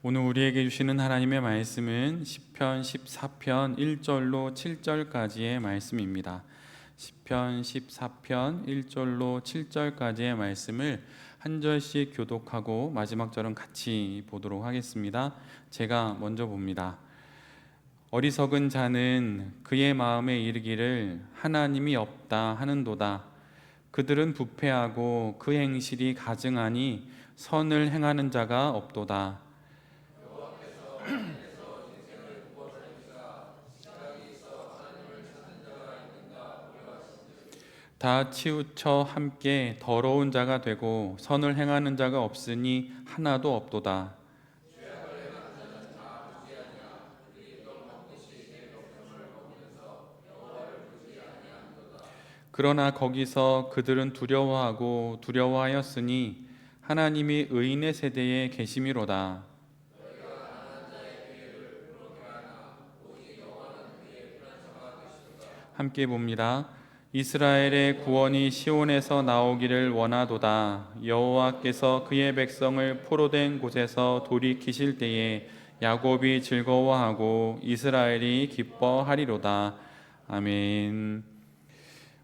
오늘 우리에게 주시는 하나님의 말씀은 시편 14편 1절로 7절까지의 말씀입니다. 시편 14편 1절로 7절까지의 말씀을 한 절씩 교독하고 마지막 절은 같이 보도록 하겠습니다. 제가 먼저 봅니다. 어리석은 자는 그의 마음에 이르기를 하나님이 없다 하는도다. 그들은 부패하고 그 행실이 가증하니 선을 행하는 자가 없도다. 다 치우쳐 함께 더러운 자가 되고 선을 행하는 자가 없으니 하나도 없도다. 그러나 거기서 그들은 두려워하였으니 하나님이 의인의 세대에 계심이로다. 함께 봅니다. 이스라엘의 구원이 시온에서 나오기를 원하도다. 여호와께서 그의 백성을 포로된 곳에서 돌이키실 때에 야곱이 즐거워하고 이스라엘이 기뻐하리로다. 아멘.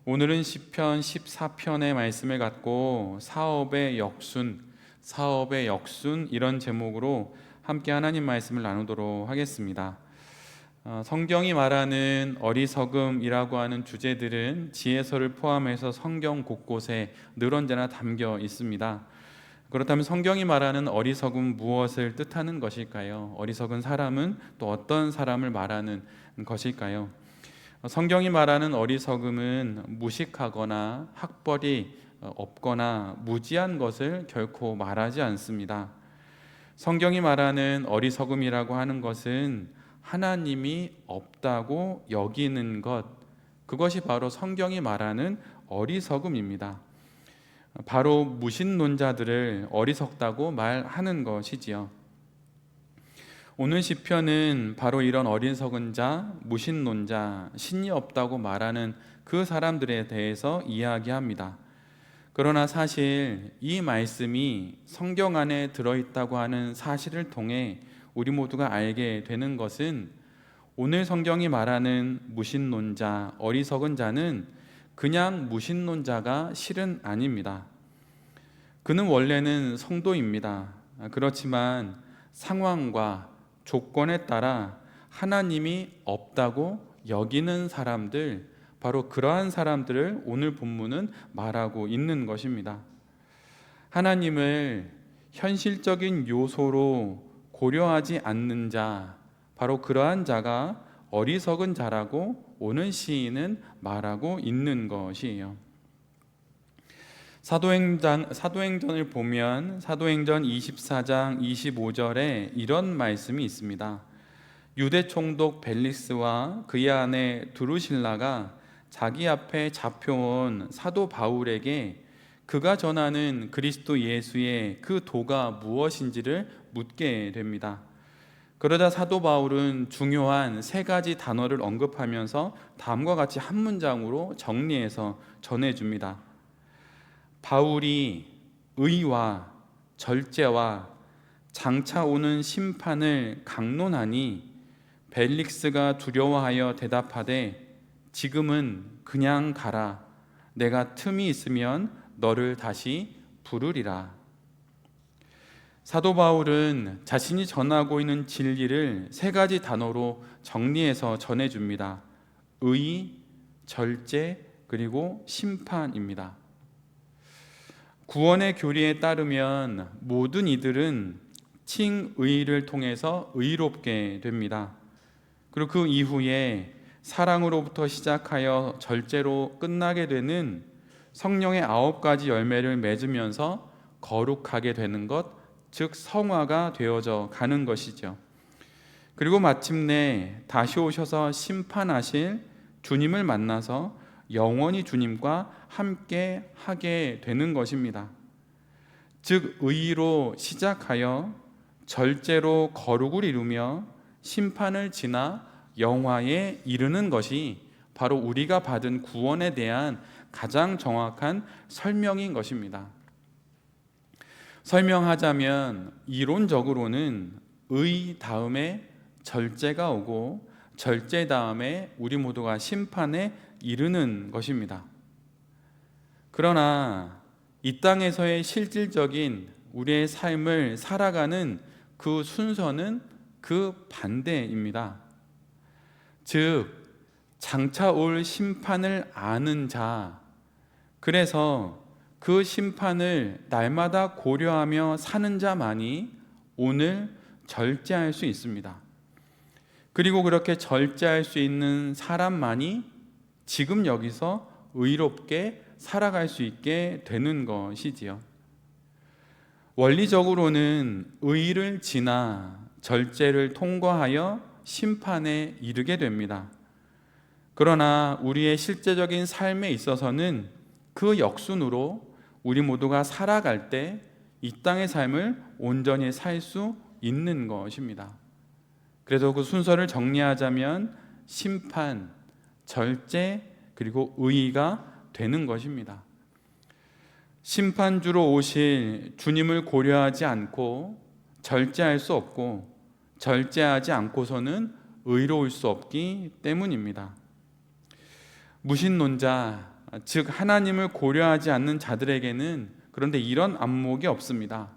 오늘은 시편 14편의 말씀을 갖고 사업의 역순 이런 제목으로 함께 하나님 말씀을 나누도록 하겠습니다. 성경이 말하는 어리석음이라고 하는 주제들은 지혜서를 포함해서 성경 곳곳에 늘 언제나 담겨 있습니다. 그렇다면 성경이 말하는 어리석음 무엇을 뜻하는 것일까요? 어리석은 사람은 또 어떤 사람을 말하는 것일까요? 성경이 말하는 어리석음은 무식하거나 학벌이 없거나 무지한 것을 결코 말하지 않습니다. 성경이 말하는 어리석음이라고 하는 것은 하나님이 없다고 여기는 것, 그것이 바로 성경이 말하는 어리석음입니다. 바로 무신론자들을 어리석다고 말하는 것이지요. 오늘 시편은 바로 이런 어리석은 자, 무신론자, 신이 없다고 말하는 그 사람들에 대해서 이야기합니다. 그러나 사실 이 말씀이 성경 안에 들어있다고 하는 사실을 통해 우리 모두가 알게 되는 것은 오늘 성경이 말하는 무신론자, 어리석은 자는 그냥 무신론자가 실은 아닙니다. 그는 원래는 성도입니다. 그렇지만 상황과 조건에 따라 하나님이 없다고 여기는 사람들, 바로 그러한 사람들을 오늘 본문은 말하고 있는 것입니다. 하나님을 현실적인 요소로 고려하지 않는 자, 바로 그러한 자가 어리석은 자라고 오늘 시인은 말하고 있는 것이에요. 사도행전을 보면 사도행전 24장 25절에 이런 말씀이 있습니다. 유대 총독 벨릭스와 그의 아내 두루실라가 자기 앞에 잡혀온 사도 바울에게 그가 전하는 그리스도 예수의 그 도가 무엇인지를 묻게 됩니다. 그러자 사도 바울은 중요한 세 가지 단어를 언급하면서 다음과 같이 한 문장으로 정리해서 전해줍니다. 바울이 의와 절제와 장차 오는 심판을 강론하니 벨릭스가 두려워하여 대답하되 지금은 그냥 가라. 내가 틈이 있으면 너를 다시 부르리라. 사도 바울은 자신이 전하고 있는 진리를 세 가지 단어로 정리해서 전해줍니다. 의, 절제, 그리고 심판입니다. 구원의 교리에 따르면 모든 이들은 칭의를 통해서 의롭게 됩니다. 그리고 그 이후에 사랑으로부터 시작하여 절제로 끝나게 되는 성령의 9가지 열매를 맺으면서 거룩하게 되는 것, 즉 성화가 되어져 가는 것이죠. 그리고 마침내 다시 오셔서 심판하실 주님을 만나서 영원히 주님과 함께 하게 되는 것입니다. 즉 의로 시작하여 절제로 거룩을 이루며 심판을 지나 영화에 이르는 것이 바로 우리가 받은 구원에 대한 가장 정확한 설명인 것입니다. 설명하자면 이론적으로는 의 다음에 절제가 오고 절제 다음에 우리 모두가 심판에 이르는 것입니다. 그러나 이 땅에서의 실질적인 우리의 삶을 살아가는 그 순서는 그 반대입니다. 즉, 장차 올 심판을 아는 자, 그래서 그 심판을 날마다 고려하며 사는 자만이 오늘 절제할 수 있습니다. 그리고 그렇게 절제할 수 있는 사람만이 지금 여기서 의롭게 살아갈 수 있게 되는 것이지요. 원리적으로는 의를 지나 절제를 통과하여 심판에 이르게 됩니다. 그러나 우리의 실제적인 삶에 있어서는 그 역순으로 우리 모두가 살아갈 때 이 땅의 삶을 온전히 살 수 있는 것입니다. 그래서 그 순서를 정리하자면 심판, 절제, 그리고 의가 되는 것입니다. 심판주로 오실 주님을 고려하지 않고 절제할 수 없고 절제하지 않고서는 의로울 수 없기 때문입니다. 무신론자, 즉 하나님을 고려하지 않는 자들에게는 그런데 이런 안목이 없습니다.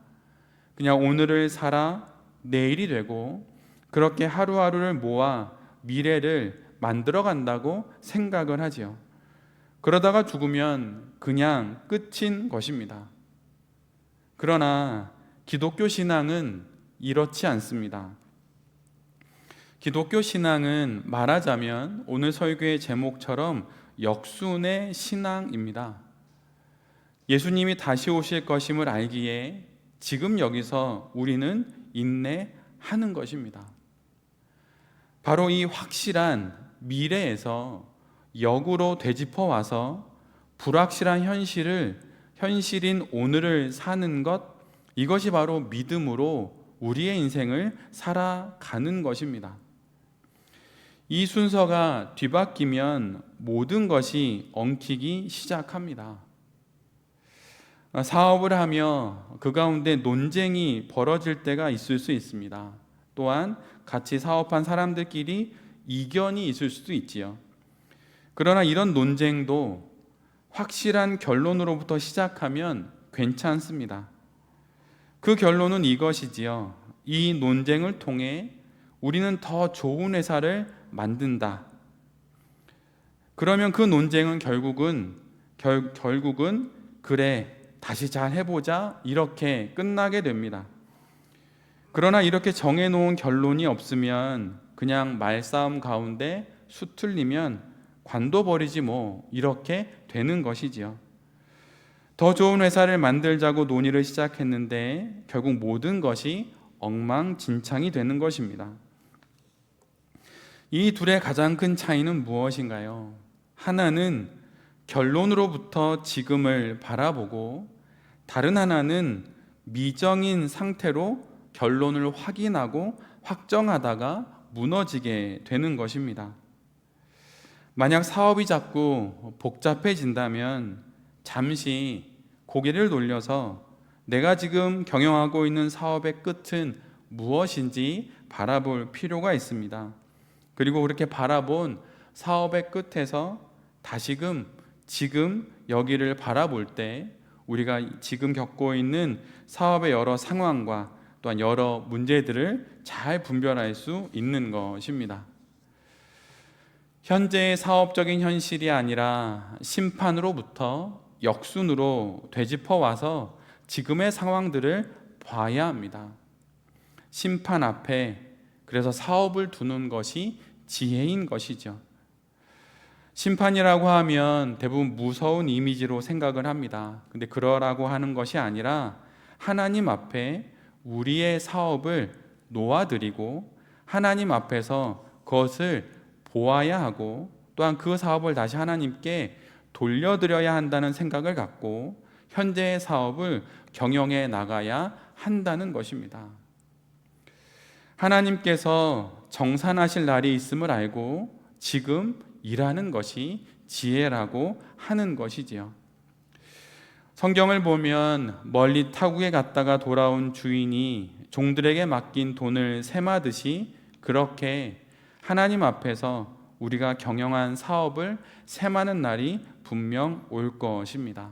그냥 오늘을 살아 내일이 되고 그렇게 하루하루를 모아 미래를 만들어 간다고 생각을 하지요. 그러다가 죽으면 그냥 끝인 것입니다. 그러나 기독교 신앙은 이렇지 않습니다. 기독교 신앙은 말하자면 오늘 설교의 제목처럼 역순의 신앙입니다. 예수님이 다시 오실 것임을 알기에 지금 여기서 우리는 인내하는 것입니다. 바로 이 확실한 미래에서 역으로 되짚어 와서 불확실한 현실인 오늘을 사는 것, 이것이 바로 믿음으로 우리의 인생을 살아가는 것입니다. 이 순서가 뒤바뀌면 모든 것이 엉키기 시작합니다. 사업을 하며 그 가운데 논쟁이 벌어질 때가 있을 수 있습니다. 또한 같이 사업한 사람들끼리 이견이 있을 수도 있지요. 그러나 이런 논쟁도 확실한 결론으로부터 시작하면 괜찮습니다. 그 결론은 이것이지요. 이 논쟁을 통해 우리는 더 좋은 회사를 만든다. 그러면 그 논쟁은 결국은 그래, 다시 잘 해보자, 이렇게 끝나게 됩니다. 그러나 이렇게 정해놓은 결론이 없으면 그냥 말싸움 가운데 수틀리면 관둬버리지 뭐, 이렇게 되는 것이지요. 더 좋은 회사를 만들자고 논의를 시작했는데 결국 모든 것이 엉망진창이 되는 것입니다. 이 둘의 가장 큰 차이는 무엇인가요? 하나는 결론으로부터 지금을 바라보고 다른 하나는 미정인 상태로 결론을 확인하고 확정하다가 무너지게 되는 것입니다. 만약 사업이 자꾸 복잡해진다면 잠시 고개를 돌려서 내가 지금 경영하고 있는 사업의 끝은 무엇인지 바라볼 필요가 있습니다. 그리고 그렇게 바라본 사업의 끝에서 다시금 지금 여기를 바라볼 때 우리가 지금 겪고 있는 사업의 여러 상황과 또한 여러 문제들을 잘 분별할 수 있는 것입니다. 현재의 사업적인 현실이 아니라 심판으로부터 역순으로 되짚어 와서 지금의 상황들을 봐야 합니다. 심판 앞에 그래서 사업을 두는 것이 지혜인 것이죠. 심판이라고 하면 대부분 무서운 이미지로 생각을 합니다. 근데 그러라고 하는 것이 아니라 하나님 앞에 우리의 사업을 놓아드리고 하나님 앞에서 그것을 보아야 하고 또한 그 사업을 다시 하나님께 돌려드려야 한다는 생각을 갖고 현재의 사업을 경영해 나가야 한다는 것입니다. 하나님께서 정산하실 날이 있음을 알고 지금 일하는 것이 지혜라고 하는 것이지요. 성경을 보면 멀리 타국에 갔다가 돌아온 주인이 종들에게 맡긴 돈을 세마듯이 그렇게 하나님 앞에서 우리가 경영한 사업을 세마는 날이 분명 올 것입니다.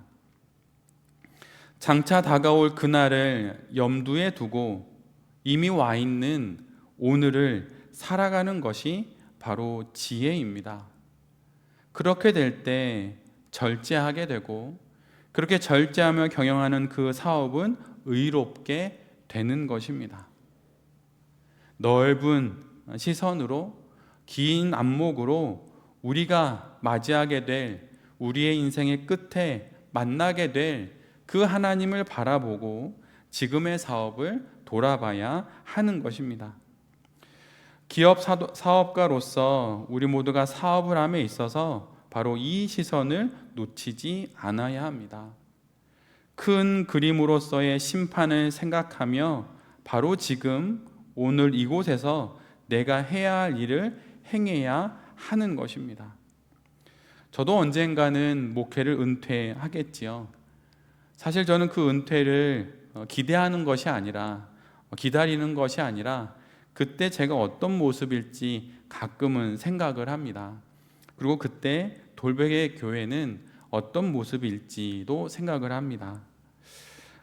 장차 다가올 그날을 염두에 두고 이미 와 있는 오늘을 살아가는 것이 바로 지혜입니다. 그렇게 될 때 절제하게 되고 그렇게 절제하며 경영하는 그 사업은 의롭게 되는 것입니다. 넓은 시선으로 긴 안목으로 우리가 맞이하게 될 우리의 인생의 끝에 만나게 될 그 하나님을 바라보고 지금의 사업을 돌아봐야 하는 것입니다. 기업 사업가로서 우리 모두가 사업을 함에 있어서 바로 이 시선을 놓치지 않아야 합니다. 큰 그림으로서의 심판을 생각하며 바로 지금 오늘 이곳에서 내가 해야 할 일을 행해야 하는 것입니다. 저도 언젠가는 목회를 은퇴하겠지요. 사실 저는 그 은퇴를 기대하는 것이 아니라 기다리는 것이 아니라 그때 제가 어떤 모습일지 가끔은 생각을 합니다. 그리고 그때 돌베개 교회는 어떤 모습일지도 생각을 합니다.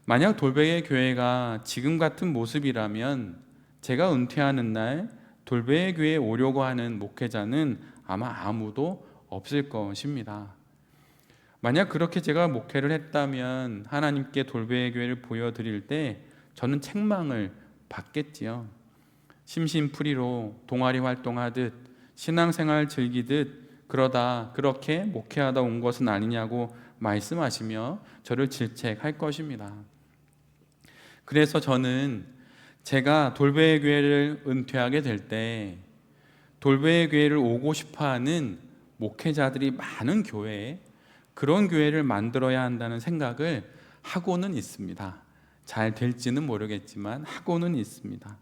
만약 돌베개 교회가 지금 같은 모습이라면 제가 은퇴하는 날 돌베개 교회에 오려고 하는 목회자는 아마 아무도 없을 것입니다. 만약 그렇게 제가 목회를 했다면 하나님께 돌베개 교회를 보여드릴 때 저는 책망을 받겠지요. 심심풀이로 동아리 활동하듯 신앙생활 즐기듯 그러다 그렇게 목회하다 온 것은 아니냐고 말씀하시며 저를 질책할 것입니다. 그래서 저는 제가 돌베개 교회를 은퇴하게 될 때 돌베개 교회를 오고 싶어하는 목회자들이 많은 교회에 그런 교회를 만들어야 한다는 생각을 하고는 있습니다. 잘 될지는 모르겠지만 하고는 있습니다.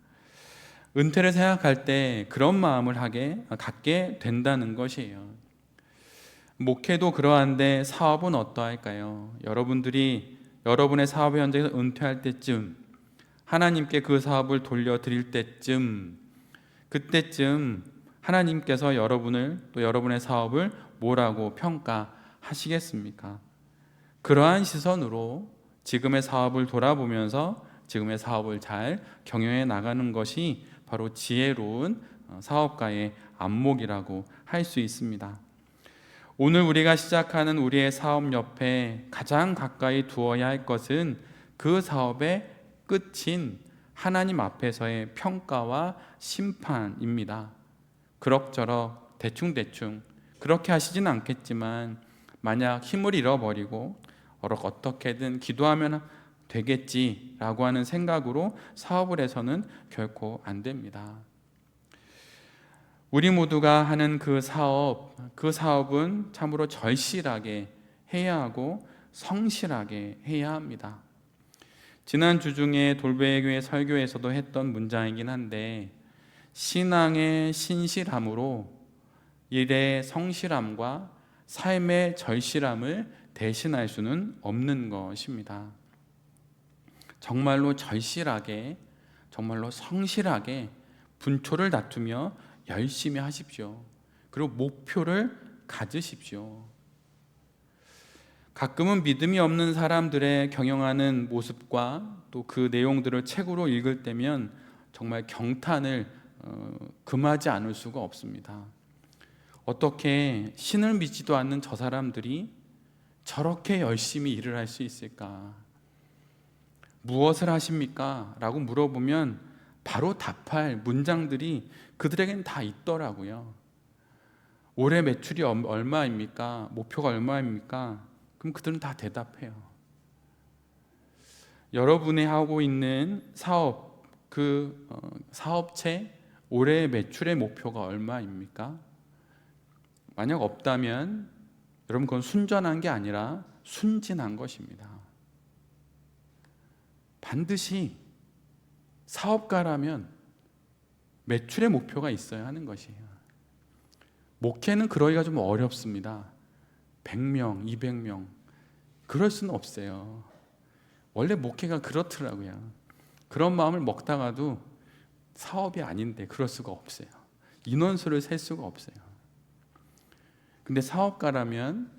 은퇴를 생각할 때 그런 마음을 갖게 된다는 것이에요. 목회도 그러한데 사업은 어떠할까요? 여러분들이 여러분의 사업 현장에서 은퇴할 때쯤 하나님께 그 사업을 돌려드릴 때쯤 그때쯤 하나님께서 여러분을 또 여러분의 사업을 뭐라고 평가하시겠습니까? 그러한 시선으로 지금의 사업을 돌아보면서 지금의 사업을 잘 경영해 나가는 것이 바로 지혜로운 사업가의 안목이라고 할 수 있습니다. 오늘 우리가 시작하는 우리의 사업 옆에 가장 가까이 두어야 할 것은 그 사업의 끝인 하나님 앞에서의 평가와 심판입니다. 그럭저럭 대충대충 그렇게 하시진 않겠지만 만약 힘을 잃어버리고 어떻게든 기도하면 되겠지라고 하는 생각으로 사업을 해서는 결코 안 됩니다. 우리 모두가 하는 그 사업은 참으로 절실하게 해야 하고 성실하게 해야 합니다. 지난 주 중에 돌베개교회 설교에서도 했던 문장이긴 한데 신앙의 신실함으로 일의 성실함과 삶의 절실함을 대신할 수는 없는 것입니다. 정말로 절실하게, 정말로 성실하게 분초를 다투며 열심히 하십시오. 그리고 목표를 가지십시오. 가끔은 믿음이 없는 사람들의 경영하는 모습과 또 그 내용들을 책으로 읽을 때면 정말 경탄을 금하지 않을 수가 없습니다. 어떻게 신을 믿지도 않는 저 사람들이 저렇게 열심히 일을 할 수 있을까? 무엇을 하십니까? 라고 물어보면 바로 답할 문장들이 그들에겐 다 있더라고요. 올해 매출이 얼마입니까? 목표가 얼마입니까? 그럼 그들은 다 대답해요. 여러분이 하고 있는 사업, 그 사업체 올해 매출의 목표가 얼마입니까? 만약 없다면 여러분 그건 순전한 게 아니라 순진한 것입니다. 반드시 사업가라면 매출의 목표가 있어야 하는 것이에요. 목회는 그러기가 좀 어렵습니다. 100명, 200명 그럴 수는 없어요. 원래 목회가 그렇더라고요. 그런 마음을 먹다가도 사업이 아닌데 그럴 수가 없어요. 인원수를 셀 수가 없어요. 근데 사업가라면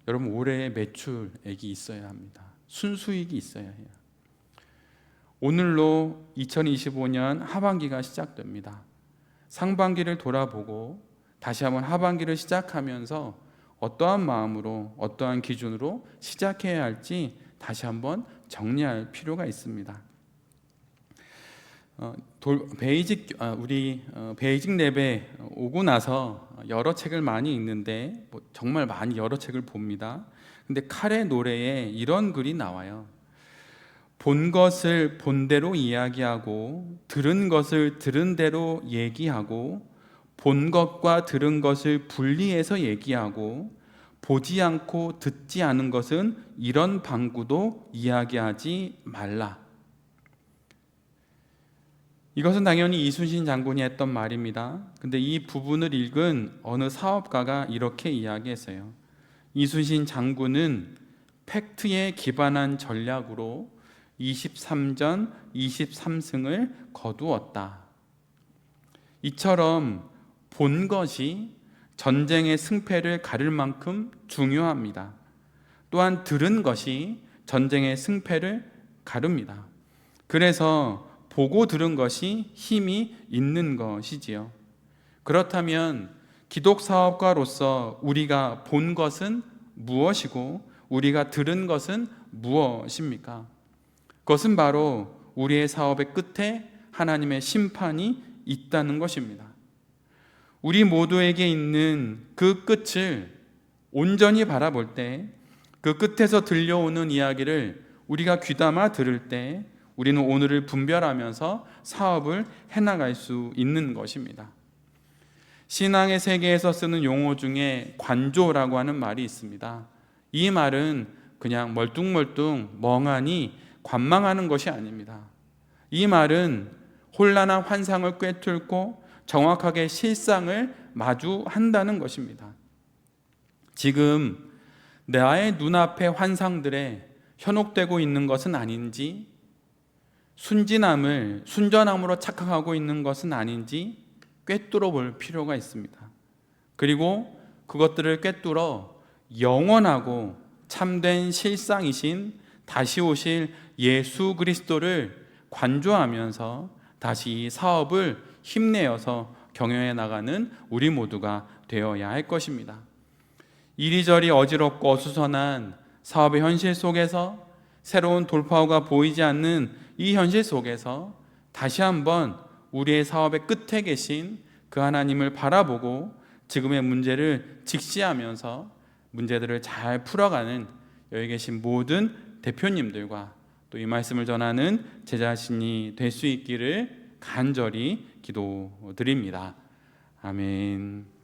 여러분 올해의 매출액이 있어야 합니다. 순수익이 있어야 해요. 오늘로 2025년 하반기가 시작됩니다. 상반기를 돌아보고 다시 한번 하반기를 시작하면서 어떠한 마음으로 어떠한 기준으로 시작해야 할지 다시 한번 정리할 필요가 있습니다. 베이직 랩에 오고 나서 여러 책을 많이 읽는데 정말 많이 여러 책을 봅니다. 근데 칼의 노래에 이런 글이 나와요. 본 것을 본 대로 이야기하고 들은 것을 들은 대로 얘기하고 본 것과 들은 것을 분리해서 얘기하고 보지 않고 듣지 않은 것은 이런 방구도 이야기하지 말라. 이것은 당연히 이순신 장군이 했던 말입니다. 근데 이 부분을 읽은 어느 사업가가 이렇게 이야기했어요. 이순신 장군은 팩트에 기반한 전략으로 23전 23승을 거두었다. 이처럼 본 것이 전쟁의 승패를 가를 만큼 중요합니다. 또한 들은 것이 전쟁의 승패를 가릅니다. 그래서 보고 들은 것이 힘이 있는 것이지요. 그렇다면 기독사업가로서 우리가 본 것은 무엇이고 우리가 들은 것은 무엇입니까? 그것은 바로 우리의 사업의 끝에 하나님의 심판이 있다는 것입니다. 우리 모두에게 있는 그 끝을 온전히 바라볼 때, 그 끝에서 들려오는 이야기를 우리가 귀담아 들을 때 우리는 오늘을 분별하면서 사업을 해나갈 수 있는 것입니다. 신앙의 세계에서 쓰는 용어 중에 관조라고 하는 말이 있습니다. 이 말은 그냥 멀뚱멀뚱 멍하니 관망하는 것이 아닙니다. 이 말은 혼란한 환상을 꿰뚫고 정확하게 실상을 마주한다는 것입니다. 지금 나의 눈앞의 환상들에 현혹되고 있는 것은 아닌지, 순전함으로 착각하고 있는 것은 아닌지 꿰뚫어 볼 필요가 있습니다. 그리고 그것들을 꿰뚫어 영원하고 참된 실상이신 다시 오실 예수 그리스도를 관조하면서 다시 이 사업을 힘내어서 경영해 나가는 우리 모두가 되어야 할 것입니다. 이리저리 어지럽고 어수선한 사업의 현실 속에서 새로운 돌파구가 보이지 않는 이 현실 속에서 다시 한번 우리의 사업의 끝에 계신 그 하나님을 바라보고 지금의 문제를 직시하면서 문제들을 잘 풀어가는 여기 계신 모든 대표님들과 또 이 말씀을 전하는 제 자신이 될 수 있기를 간절히 기도드립니다. 아멘.